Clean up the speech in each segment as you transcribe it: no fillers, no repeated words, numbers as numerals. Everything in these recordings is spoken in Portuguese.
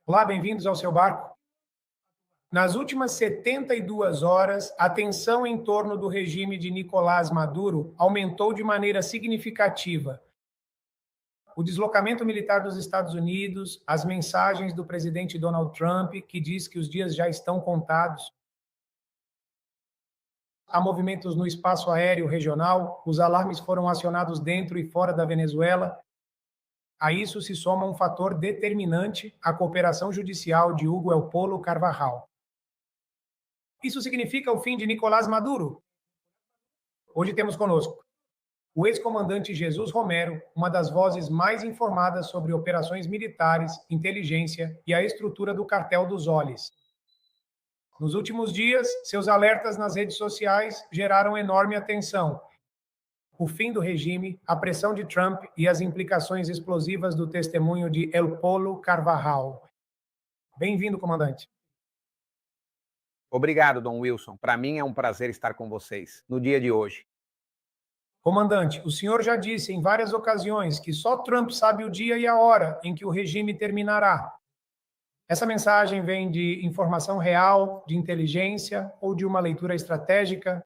Olá, bem-vindos ao seu barco. Nas últimas 72 horas, a tensão em torno do regime de Nicolás Maduro aumentou de maneira significativa. O deslocamento militar dos Estados Unidos, as mensagens do presidente Donald Trump, que diz que os dias já estão contados, há movimentos no espaço aéreo regional, os alarmes foram acionados dentro e fora da Venezuela. A isso se soma um fator determinante, a cooperação judicial de Hugo El Polo Carvajal. Isso significa o fim de Nicolás Maduro? Hoje temos conosco o ex-comandante Jesus Romero, uma das vozes mais informadas sobre operações militares, inteligência e a estrutura do cartel dos Olhos. Nos últimos dias, seus alertas nas redes sociais geraram enorme atenção. O fim do regime, a pressão de Trump e as implicações explosivas do testemunho de El Polo Carvajal. Bem-vindo, comandante. Obrigado, Dom Wilson. Para mim é um prazer estar com vocês no dia de hoje. Comandante, o senhor já disse em várias ocasiões que só Trump sabe o dia e a hora em que o regime terminará. Essa mensagem vem de informação real, de inteligência ou de uma leitura estratégica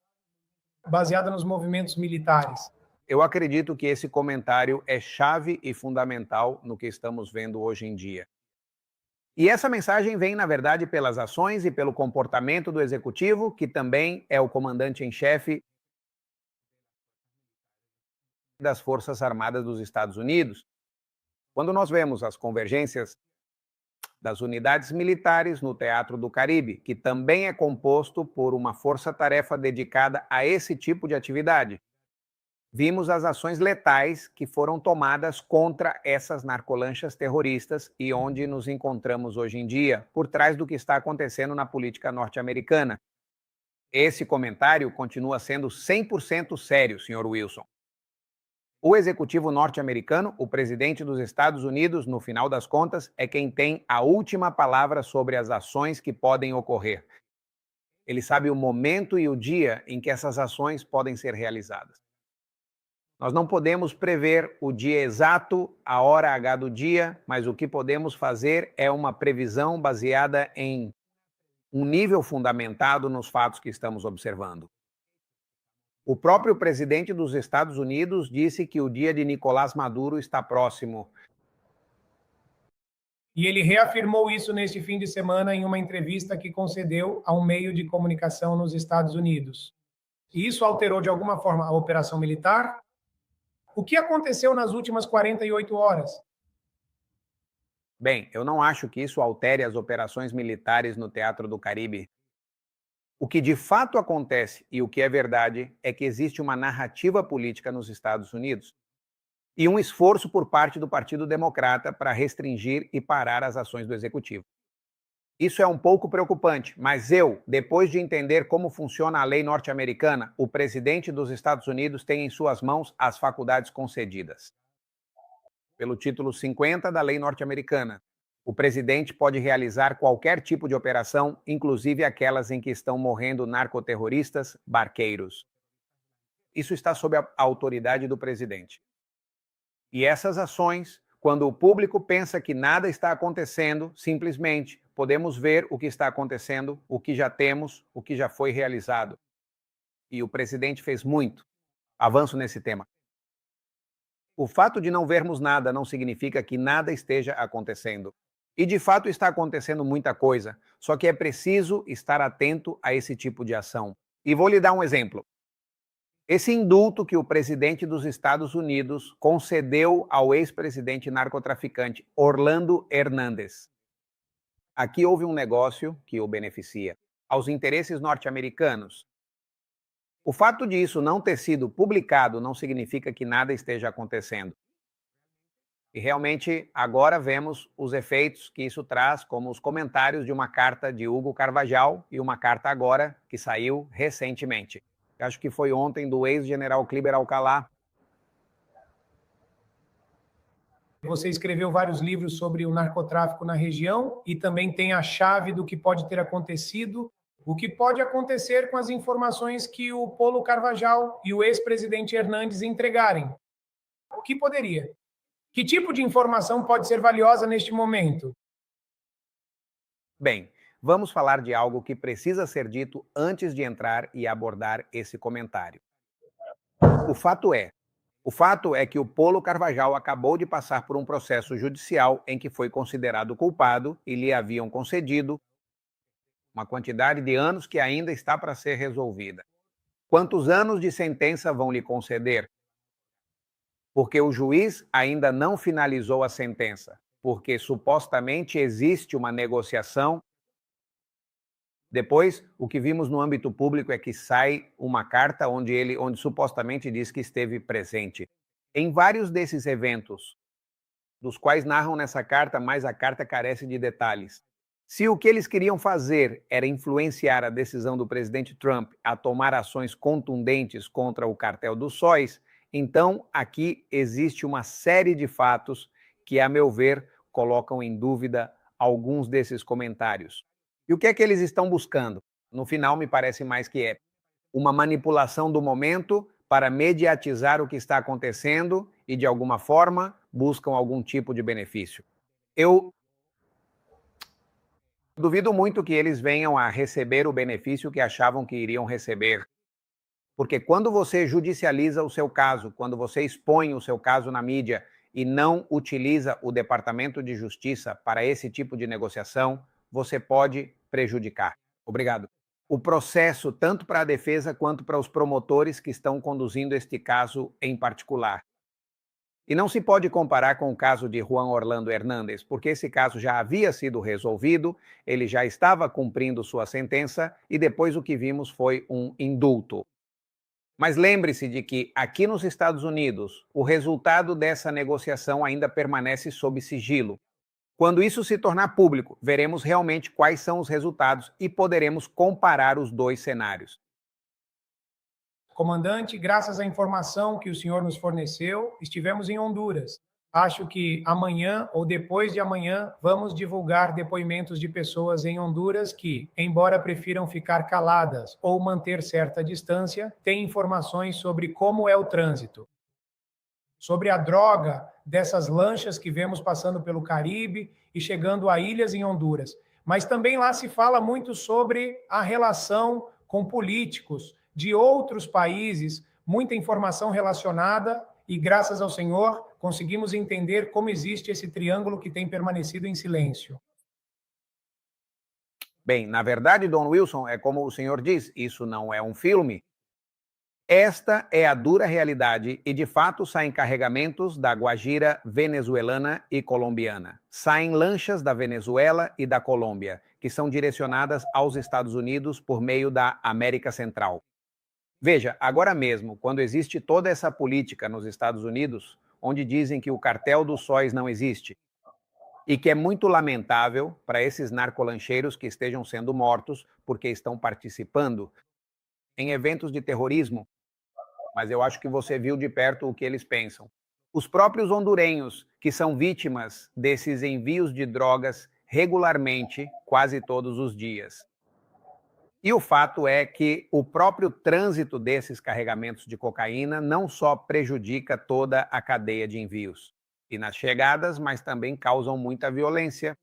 baseada nos movimentos militares? Eu acredito que esse comentário é chave e fundamental no que estamos vendo hoje em dia. E essa mensagem vem, na verdade, pelas ações e pelo comportamento do executivo, que também é o comandante em chefe das Forças Armadas dos Estados Unidos. Quando nós vemos as convergências das unidades militares no Teatro do Caribe, que também é composto por uma força-tarefa dedicada a esse tipo de atividade. Vimos as ações letais que foram tomadas contra essas narcolanchas terroristas e onde nos encontramos hoje em dia, por trás do que está acontecendo na política norte-americana. Esse comentário continua sendo 100% sério, Sr. Wilson. O executivo norte-americano, o presidente dos Estados Unidos, no final das contas, é quem tem a última palavra sobre as ações que podem ocorrer. Ele sabe o momento e o dia em que essas ações podem ser realizadas. Nós não podemos prever o dia exato, a hora H do dia, mas o que podemos fazer é uma previsão baseada em um nível fundamentado nos fatos que estamos observando. O próprio presidente dos Estados Unidos disse que o dia de Nicolás Maduro está próximo. E ele reafirmou isso neste fim de semana em uma entrevista que concedeu a um meio de comunicação nos Estados Unidos. E isso alterou de alguma forma a operação militar? O que aconteceu nas últimas 48 horas? Bem, eu não acho que isso altere as operações militares no Teatro do Caribe. O que de fato acontece e o que é verdade é que existe uma narrativa política nos Estados Unidos e um esforço por parte do Partido Democrata para restringir e parar as ações do Executivo. Isso é um pouco preocupante, mas depois de entender como funciona a lei norte-americana, o presidente dos Estados Unidos tem em suas mãos as faculdades concedidas. Pelo título 50 da lei norte-americana, o presidente pode realizar qualquer tipo de operação, inclusive aquelas em que estão morrendo narcoterroristas, barqueiros. Isso está sob a autoridade do presidente. E essas ações, quando o público pensa que nada está acontecendo, simplesmente podemos ver o que está acontecendo, o que já temos, o que já foi realizado. E o presidente fez muito. Avanço nesse tema. O fato de não vermos nada não significa que nada esteja acontecendo. E de fato está acontecendo muita coisa, só que é preciso estar atento a esse tipo de ação. E vou lhe dar um exemplo. Esse indulto que o presidente dos Estados Unidos concedeu ao ex-presidente narcotraficante Orlando Hernández. Aqui houve um negócio que o beneficia aos interesses norte-americanos. O fato disso não ter sido publicado não significa que nada esteja acontecendo. E realmente agora vemos os efeitos que isso traz, como os comentários de uma carta de Hugo Carvajal e uma carta agora que saiu recentemente. Acho que foi ontem, do ex-general Kleber Alcalá. Você escreveu vários livros sobre o narcotráfico na região e também tem a chave do que pode ter acontecido, o que pode acontecer com as informações que o Polo Carvajal e o ex-presidente Hernández entregarem. O que poderia? Que tipo de informação pode ser valiosa neste momento? Bem, vamos falar de algo que precisa ser dito antes de entrar e abordar esse comentário. O fato é, o fato é que o Polo Carvajal acabou de passar por um processo judicial em que foi considerado culpado e lhe haviam concedido uma quantidade de anos que ainda está para ser resolvida. Quantos anos de sentença vão lhe conceder? Porque o juiz ainda não finalizou a sentença, porque supostamente existe uma negociação. Depois, o que vimos no âmbito público é que sai uma carta onde supostamente diz que esteve presente. Em vários desses eventos, dos quais narram nessa carta, mas a carta carece de detalhes. Se o que eles queriam fazer era influenciar a decisão do presidente Trump a tomar ações contundentes contra o cartel dos sóis, então aqui existe uma série de fatos que, a meu ver, colocam em dúvida alguns desses comentários. E o que é que eles estão buscando? No final, me parece mais que é uma manipulação do momento para mediatizar o que está acontecendo e, de alguma forma, buscam algum tipo de benefício. Eu duvido muito que eles venham a receber o benefício que achavam que iriam receber. Porque quando você judicializa o seu caso, quando você expõe o seu caso na mídia e não utiliza o Departamento de Justiça para esse tipo de negociação, você pode prejudicar. Obrigado. O processo, tanto para a defesa quanto para os promotores que estão conduzindo este caso em particular. E não se pode comparar com o caso de Juan Orlando Hernández, porque esse caso já havia sido resolvido, ele já estava cumprindo sua sentença e depois o que vimos foi um indulto. Mas lembre-se de que aqui nos Estados Unidos, o resultado dessa negociação ainda permanece sob sigilo. Quando isso se tornar público, veremos realmente quais são os resultados e poderemos comparar os dois cenários. Comandante, graças à informação que o senhor nos forneceu, estivemos em Honduras. Acho que amanhã ou depois de amanhã vamos divulgar depoimentos de pessoas em Honduras que, embora prefiram ficar caladas ou manter certa distância, têm informações sobre como é o trânsito, sobre a droga dessas lanchas que vemos passando pelo Caribe e chegando a ilhas em Honduras. Mas também lá se fala muito sobre a relação com políticos de outros países, muita informação relacionada, e graças ao Senhor conseguimos entender como existe esse triângulo que tem permanecido em silêncio. Bem, na verdade, Don Wilson, é como o senhor diz, isso não é um filme. Esta é a dura realidade e, de fato, saem carregamentos da Guajira venezuelana e colombiana. Saem lanchas da Venezuela e da Colômbia, que são direcionadas aos Estados Unidos por meio da América Central. Veja, agora mesmo, quando existe toda essa política nos Estados Unidos, onde dizem que o cartel dos sóis não existe, e que é muito lamentável para esses narcolancheiros que estejam sendo mortos porque estão participando em eventos de terrorismo, mas eu acho que você viu de perto o que eles pensam. Os próprios hondurenhos, que são vítimas desses envios de drogas regularmente, quase todos os dias. E o fato é que o próprio trânsito desses carregamentos de cocaína não só prejudica toda a cadeia de envios e nas chegadas, mas também causam muita violência.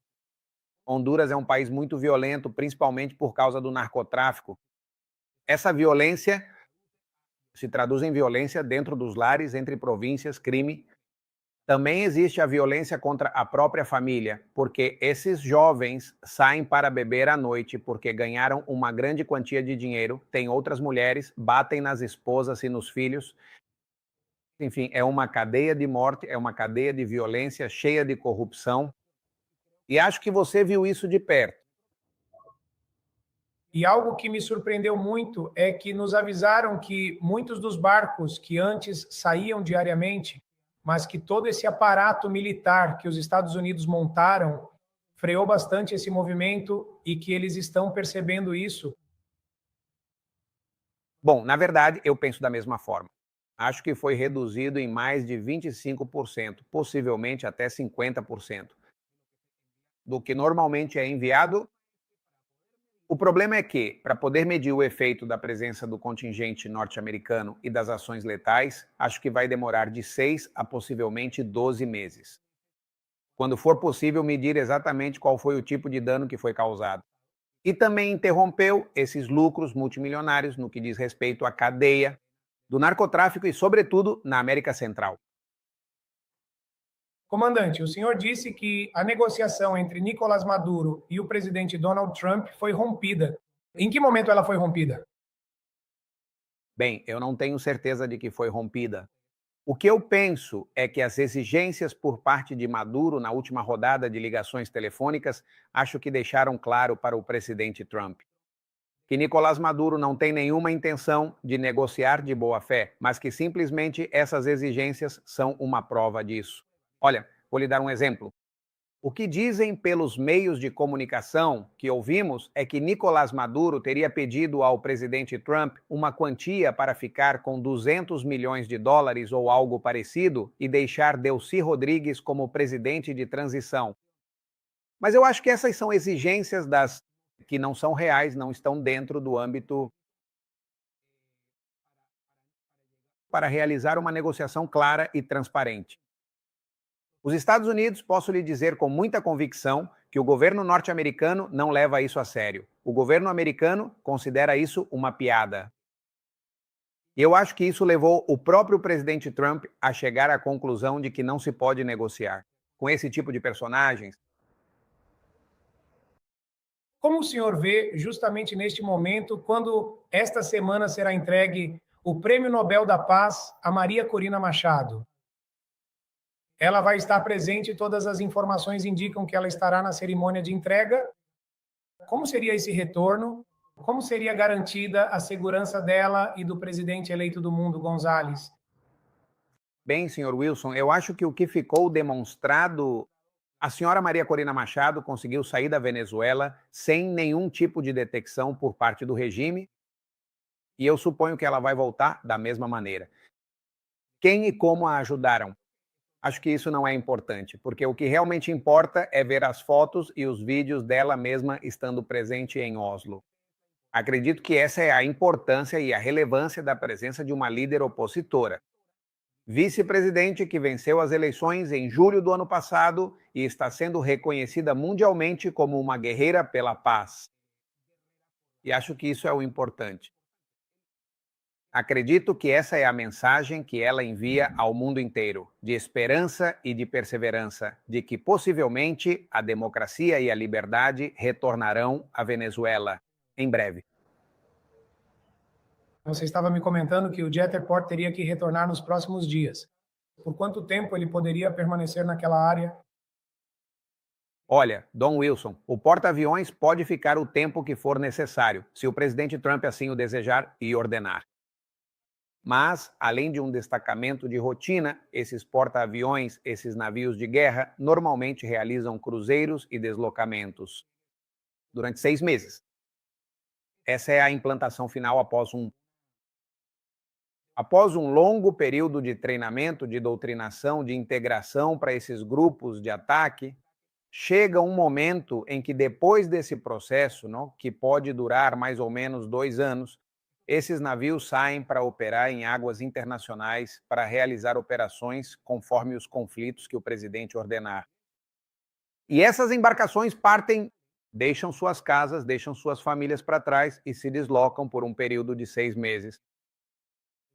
Honduras é um país muito violento, principalmente por causa do narcotráfico. Essa violência se traduz em violência dentro dos lares, entre províncias, crime. Também existe a violência contra a própria família, porque esses jovens saem para beber à noite porque ganharam uma grande quantia de dinheiro, têm outras mulheres, batem nas esposas e nos filhos. Enfim, é uma cadeia de morte, é uma cadeia de violência cheia de corrupção. E acho que você viu isso de perto. E algo que me surpreendeu muito é que nos avisaram que muitos dos barcos que antes saíam diariamente, mas que todo esse aparato militar que os Estados Unidos montaram freou bastante esse movimento e que eles estão percebendo isso. Bom, na verdade, eu penso da mesma forma. Acho que foi reduzido em mais de 25%, possivelmente até 50%, do que normalmente é enviado. O problema é que, para poder medir o efeito da presença do contingente norte-americano e das ações letais, acho que vai demorar de 6 a possivelmente 12 meses. quando for possível medir exatamente qual foi o tipo de dano que foi causado. E também interrompeu esses lucros multimilionários no que diz respeito à cadeia do narcotráfico e, sobretudo, na América Central. Comandante, o senhor disse que a negociação entre Nicolás Maduro e o presidente Donald Trump foi rompida. Em que momento ela foi rompida? Bem, eu não tenho certeza de que foi rompida. O que eu penso é que as exigências por parte de Maduro na última rodada de ligações telefônicas acho que deixaram claro para o presidente Trump que Nicolás Maduro não tem nenhuma intenção de negociar de boa fé, mas que simplesmente essas exigências são uma prova disso. Olha, vou lhe dar um exemplo. O que dizem pelos meios de comunicação que ouvimos é que Nicolás Maduro teria pedido ao presidente Trump uma quantia para ficar com 200 milhões de dólares ou algo parecido e deixar Delcy Rodrigues como presidente de transição. Mas eu acho que essas são exigências das que não são reais, não estão dentro do âmbito para realizar uma negociação clara e transparente. Os Estados Unidos, posso lhe dizer com muita convicção que o governo norte-americano não leva isso a sério. O governo americano considera isso uma piada. E eu acho que isso levou o próprio presidente Trump a chegar à conclusão de que não se pode negociar. Com esse tipo de personagens, Como o senhor vê, justamente neste momento, quando esta semana será entregue o Prêmio Nobel da Paz a Maria Corina Machado? Ela vai estar presente e todas as informações indicam que ela estará na cerimônia de entrega. Como seria esse retorno? Como seria garantida a segurança dela e do presidente eleito do mundo, Gonzales? bem, senhor Wilson, eu acho que o que ficou demonstrado, a senhora Maria Corina Machado conseguiu sair da Venezuela sem nenhum tipo de detecção por parte do regime, e eu suponho que ela vai voltar da mesma maneira. Quem e como a ajudaram? Acho que isso não é importante, porque o que realmente importa é ver as fotos e os vídeos dela mesma estando presente em Oslo. Acredito que essa é a importância e a relevância da presença de uma líder opositora. Vice-presidente que venceu as eleições em julho do ano passado e está sendo reconhecida mundialmente como uma guerreira pela paz. E acho que isso é o importante. Acredito que essa é a mensagem que ela envia ao mundo inteiro, de esperança e de perseverança, de que possivelmente a democracia e a liberdade retornarão à Venezuela em breve. Você estava me comentando que o Jetterport teria que retornar nos próximos dias. Por quanto tempo ele poderia permanecer naquela área? Olha, Don Wilson, o porta-aviões pode ficar o tempo que for necessário, se o presidente Trump assim o desejar e ordenar. Mas, além de um destacamento de rotina, esses porta-aviões, esses navios de guerra, normalmente realizam cruzeiros e deslocamentos durante 6 meses. Essa é a implantação final após um longo período de treinamento, de doutrinação, de integração para esses grupos de ataque. Chega um momento em que, depois desse processo, não, que pode durar mais ou menos 2 anos, esses navios saem para operar em águas internacionais para realizar operações conforme os conflitos que o presidente ordenar. E essas embarcações partem, deixam suas casas, deixam suas famílias para trás e se deslocam por um período de 6 meses.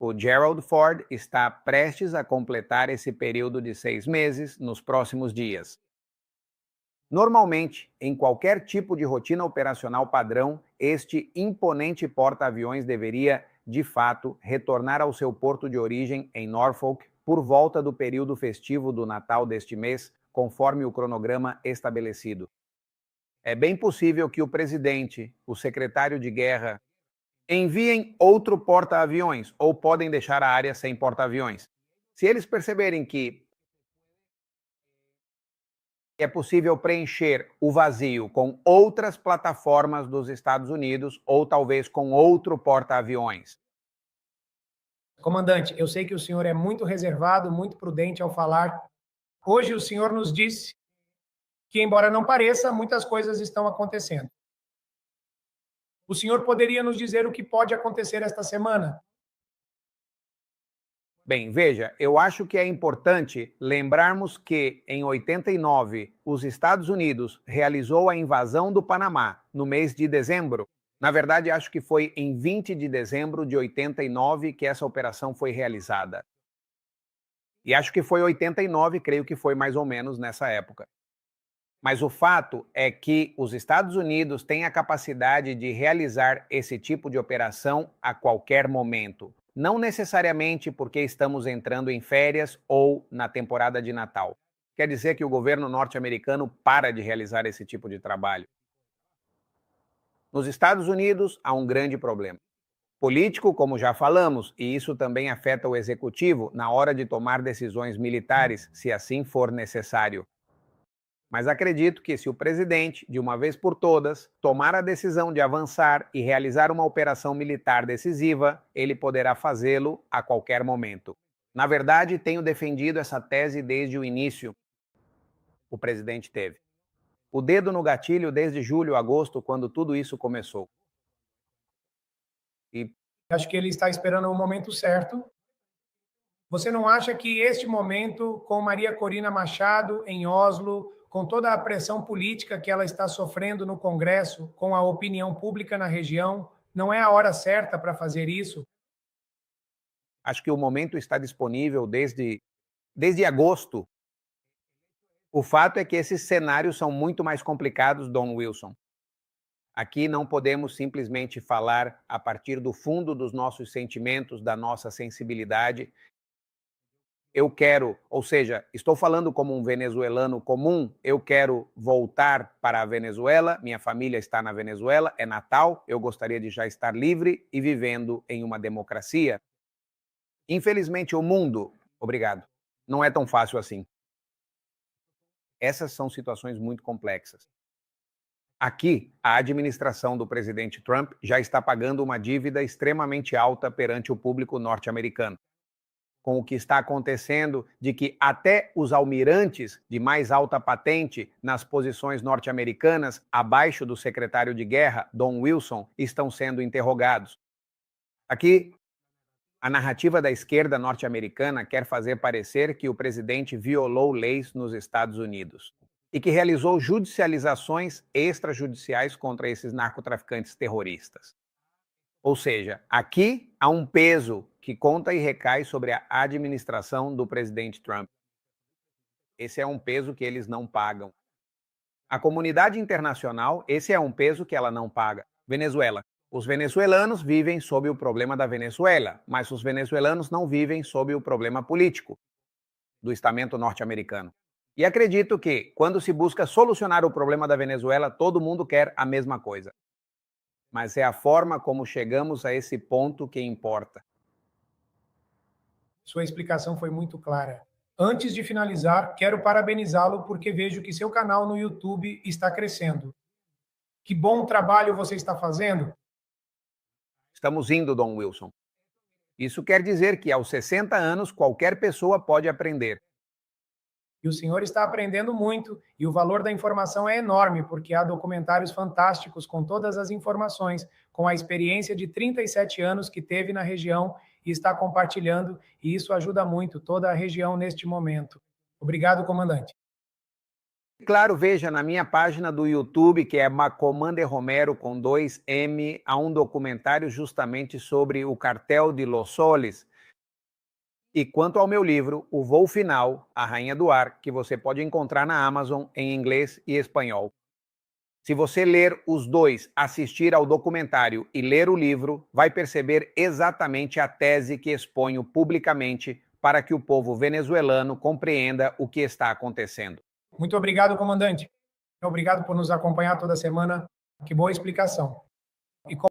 O Gerald Ford está prestes a completar esse período de 6 meses nos próximos dias. Normalmente, em qualquer tipo de rotina operacional padrão, este imponente porta-aviões deveria, de fato, retornar ao seu porto de origem em Norfolk por volta do período festivo do Natal deste mês, conforme o cronograma estabelecido. É bem possível que o presidente, o secretário de guerra, enviem outro porta-aviões ou podem deixar a área sem porta-aviões. Se eles perceberem que é possível preencher o vazio com outras plataformas dos Estados Unidos ou talvez com outro porta-aviões. Comandante, eu sei que o senhor é muito reservado, muito prudente ao falar. Hoje o senhor nos disse que, embora não pareça, muitas coisas estão acontecendo. O senhor poderia nos dizer o que pode acontecer esta semana? Bem, veja, eu acho que é importante lembrarmos que, em 89, os Estados Unidos realizou a invasão do Panamá no mês de dezembro. Na verdade, acho que foi em 20 de dezembro de 89 que essa operação foi realizada. E acho que foi 89, creio que foi mais ou menos nessa época. Mas o fato é que os Estados Unidos têm a capacidade de realizar esse tipo de operação a qualquer momento. Não necessariamente porque estamos entrando em férias ou na temporada de Natal. Quer dizer que o governo norte-americano para de realizar esse tipo de trabalho. Nos Estados Unidos, há um grande problema político, como já falamos, e isso também afeta o executivo na hora de tomar decisões militares, se assim for necessário. Mas acredito que se o presidente, de uma vez por todas, tomar a decisão de avançar e realizar uma operação militar decisiva, ele poderá fazê-lo a qualquer momento. Na verdade, tenho defendido essa tese desde o início. O presidente teve o dedo no gatilho desde julho, agosto, quando tudo isso começou. E Acho que ele está esperando o momento certo. Você não acha que este momento, com Maria Corina Machado em Oslo, com toda a pressão política que ela está sofrendo no Congresso, com a opinião pública na região, não é a hora certa para fazer isso? acho que o momento está disponível desde agosto. O fato é que esses cenários são muito mais complicados, Don Wilson. Aqui não podemos simplesmente falar a partir do fundo dos nossos sentimentos, da nossa sensibilidade. Eu quero, ou seja, estou falando como um venezuelano comum, eu quero voltar para a Venezuela, minha família está na Venezuela, é Natal, eu gostaria de já estar livre e vivendo em uma democracia. Infelizmente, o mundo, obrigado, não é tão fácil assim. Essas são situações muito complexas. Aqui, a administração do presidente Trump já está pagando uma dívida extremamente alta perante o público norte-americano, com o que está acontecendo de que até os almirantes de mais alta patente nas posições norte-americanas, abaixo do secretário de guerra, Don Wilson, estão sendo interrogados. Aqui, a narrativa da esquerda norte-americana quer fazer parecer que o presidente violou leis nos Estados Unidos e que realizou judicializações extrajudiciais contra esses narcotraficantes terroristas. Ou seja, aqui há um peso que conta e recai sobre a administração do presidente Trump. Esse é um peso que eles não pagam. A comunidade internacional, esse é um peso que ela não paga. Venezuela. Os venezuelanos vivem sob o problema da Venezuela, mas os venezuelanos não vivem sob o problema político do estamento norte-americano. E acredito que, quando se busca solucionar o problema da Venezuela, todo mundo quer a mesma coisa. Mas é a forma como chegamos a esse ponto que importa. Sua explicação foi muito clara. Antes de finalizar, quero parabenizá-lo porque vejo que seu canal no YouTube está crescendo. Que bom trabalho você está fazendo! Estamos indo, Don Wilson. Isso quer dizer que aos 60 anos qualquer pessoa pode aprender. E o senhor está aprendendo muito, e o valor da informação é enorme, porque há documentários fantásticos com todas as informações, com a experiência de 37 anos que teve na região e está compartilhando, e isso ajuda muito toda a região neste momento. Obrigado, comandante. Claro, veja na minha página do YouTube, que é Macomande Romero com 2M, há um documentário justamente sobre o cartel de Los Soles. E quanto ao meu livro, O Voo Final, A Rainha do Ar, que você pode encontrar na Amazon em inglês e espanhol. Se você ler os dois, assistir ao documentário e ler o livro, vai perceber exatamente a tese que exponho publicamente para que o povo venezuelano compreenda o que está acontecendo. Muito obrigado, comandante. Obrigado por nos acompanhar toda semana. Que boa explicação. E